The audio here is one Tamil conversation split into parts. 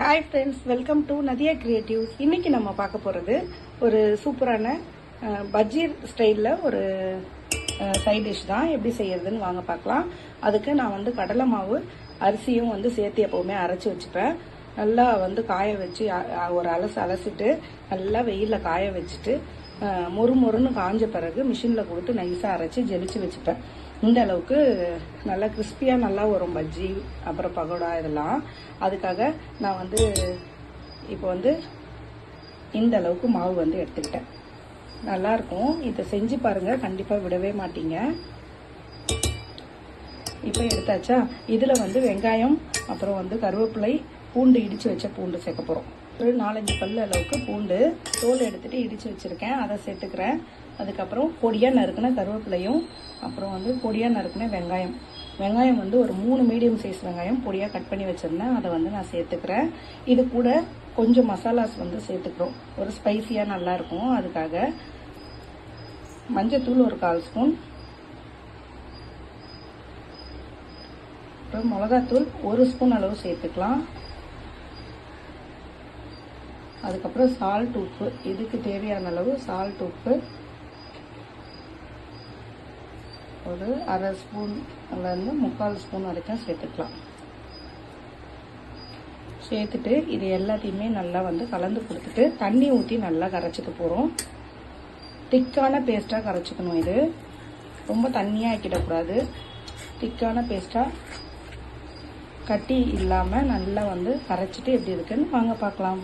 Hi friends, welcome to Nadiya creative. இன்னைக்கு நம்ம பார்க்க போகிறது ஒரு சூப்பரான பஜ்ஜி ஸ்டைலில் ஒரு சைட் டிஷ் தான். எப்படி செய்யறதுன்னு வாங்க பார்க்கலாம். அதுக்கு நான் கடலை மாவு அரிசியும் சேர்த்து எப்போவுமே அரைச்சி வச்சுப்பேன். நல்லா காய வச்சு ஒரு அலசிட்டு நல்லா வெயிலில் காய வச்சுட்டு மொறுன்னு காஞ்ச பிறகு மிஷினில் கொடுத்து நைஸாக அரைச்சி ஜெலிச்சு வச்சுப்பேன். இந்த அளவுக்கு நல்லா கிறிஸ்பியாக நல்லா வரும் பஜ்ஜி, அப்புறம் பகோடா இதெல்லாம். அதுக்காக நான் இப்போ இந்த அளவுக்கு மாவு எடுத்துக்கிட்டேன். நல்லாயிருக்கும். இதை செஞ்சு பாருங்கள், கண்டிப்பாக விடவே மாட்டீங்க. இப்போ எடுத்தாச்சா, இதில் வெங்காயம், அப்புறம் கருவேப்பிலை, பூண்டு இடித்து வச்ச பூண்டு சேர்க்க போகிறோம். ஒரு 4-5 பல்லு அளவுக்கு பூண்டு தோல் எடுத்துகிட்டு இடித்து வச்சுருக்கேன், அதை சேர்த்துக்கிறேன். அதுக்கப்புறம் பொடியாக நறுக்கின கருவேப்பிலையும், அப்புறம் பொடியாக நறுக்கின வெங்காயம். வெங்காயம் ஒரு 3 மீடியம் சைஸ் வெங்காயம் பொடியாக கட் பண்ணி வச்சுருந்தேன், அதை நான் சேர்த்துக்கிறேன். இது கூட கொஞ்சம் மசாலாஸ் சேர்த்துக்கிறோம், ஒரு ஸ்பைசியாக நல்லாயிருக்கும். அதுக்காக மஞ்சத்தூள் ஒரு 1/4 ஸ்பூன், அப்புறம் மிளகாத்தூள் 1 ஸ்பூன் அளவு சேர்த்துக்கலாம். அதுக்கப்புறம் சால்ட், உப்பு, இதுக்கு தேவையான அளவு சால்ட், உப்பு ஒரு 1/2 ஸ்பூன்லேருந்து 3/4 ஸ்பூன் வரைக்கும் சேர்த்துக்கலாம். சேர்த்துட்டு இது எல்லாத்தையுமே நல்லா கலந்து கொடுத்துட்டு தண்ணி ஊற்றி நல்லா கரைச்சிக்க போகிறோம். திக்கான பேஸ்ட்டாக கரைச்சிக்கணும். இது ரொம்ப தண்ணியாக ஆக்கிடக்கூடாது. திக்கான பேஸ்ட்டாக கட்டி இல்லாமல் நல்லா கரைச்சிட்டு எப்படி இருக்குன்னு வாங்க பார்க்கலாம்.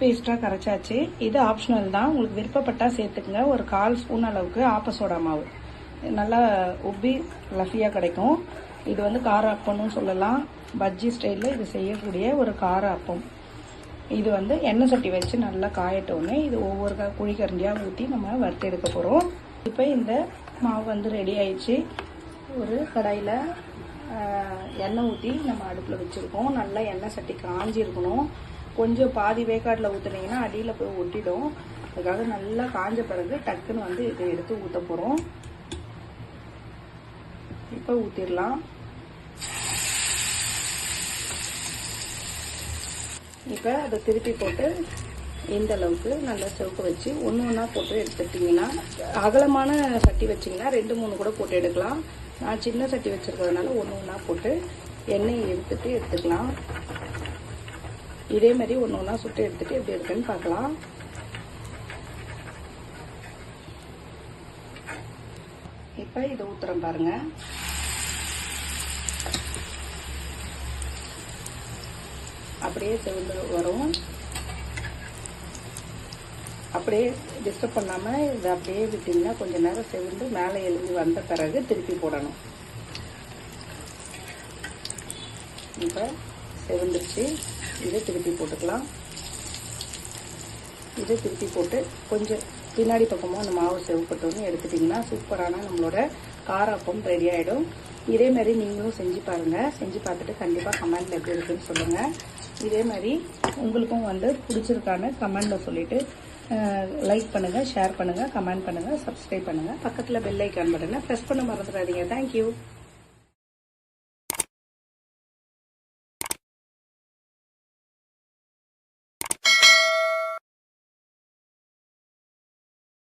பேஸ்ட்டாக கரைச்சாச்சு. இது ஆப்ஷனல் தான், உங்களுக்கு விருப்பப்பட்டால் சேர்த்துக்குங்க. ஒரு 1/4 ஸ்பூன் அளவுக்கு ஆப்பசோடா மாவு, நல்லா உப்பி லஃபியாக கிடைக்கும். இது கார அப்பம்னு சொல்லலாம். பஜ்ஜி ஸ்டைலில் இது செய்யக்கூடிய ஒரு கார அப்பம். இது எண்ணெய் சட்டி வச்சு நல்லா காயட்டோன்னே இது ஒவ்வொரு குழிக்கரண்டியாக ஊற்றி நம்ம வறுத்து எடுக்க போகிறோம். இப்போ இந்த மாவு ரெடி ஆயிடுச்சு. ஒரு கடாயில் எண்ணெய் ஊற்றி நம்ம அடுப்பில் வச்சுருக்கோம். நல்லா எண்ணெய் சட்டி காஞ்சி இருக்கணும். கொஞ்சம் பாதி வேக்காட்டில் ஊற்றுனீங்கன்னா அடியில் போய் ஒட்டிடும். அதுக்காக நல்லா காஞ்ச பிறகு டக்குன்னு இதை எடுத்து ஊற்ற போகிறோம். இப்போ ஊற்றிடலாம். இப்போ அதை திருப்பி போட்டு இந்த அளவுக்கு நல்லா செவக்க வச்சு ஒன்று ஒன்றா போட்டு எடுத்துட்டிங்கன்னா, அகலமான சட்டி வச்சிங்கன்னா 2-3 கூட போட்டு எடுக்கலாம். நான் சின்ன சட்டி வச்சுருக்கிறதுனால ஒன்று ஒன்றா போட்டு எண்ணெயை எடுத்துக்கலாம். இதே மாதிரி ஒன்று ஒன்றா சுட்டு எடுத்துட்டு எப்படி இருக்குன்னு பார்க்கலாம். இப்போ இதை ஊத்துறேன் பாருங்க. அப்படியே செவந்து வரும். அப்படியே டிஸ்டர்ப் பண்ணாமல் இதை அப்படியே விட்டிங்கன்னா கொஞ்சம் நேரம் செவந்து மேலே எழுந்து வந்த பிறகு திருப்பி போடணும். இப்போ செவந்துருச்சு. இதை திருப்பி போட்டுக்கலாம். இதை திருப்பி போட்டு கொஞ்சம் பின்னாடி பக்கமாக அந்த மாவு செவப்பட்டோன்னு எடுத்துட்டிங்கன்னா சூப்பரான நம்மளோட கார அப்பம் ரெடி ஆகிடும். இதே மாதிரி நீங்களும் செஞ்சு பாருங்கள். செஞ்சு பார்த்துட்டு கண்டிப்பாக கமெண்டில் எப்படி இருக்குன்னு சொல்லுங்கள். இதே மாதிரி உங்களுக்கும் பிடிச்சிருக்கான்னு கமெண்டில் சொல்லிவிட்டு லைக் பண்ணுங்கள், ஷேர் பண்ணுங்கள், கமெண்ட் பண்ணுங்கள், சப்ஸ்கிரைப் பண்ணுங்கள். பக்கத்தில் பெல் ஐக்கான் பட்டனை ப்ரெஸ் பண்ண மறந்துடாதீங்க. தேங்க்யூ.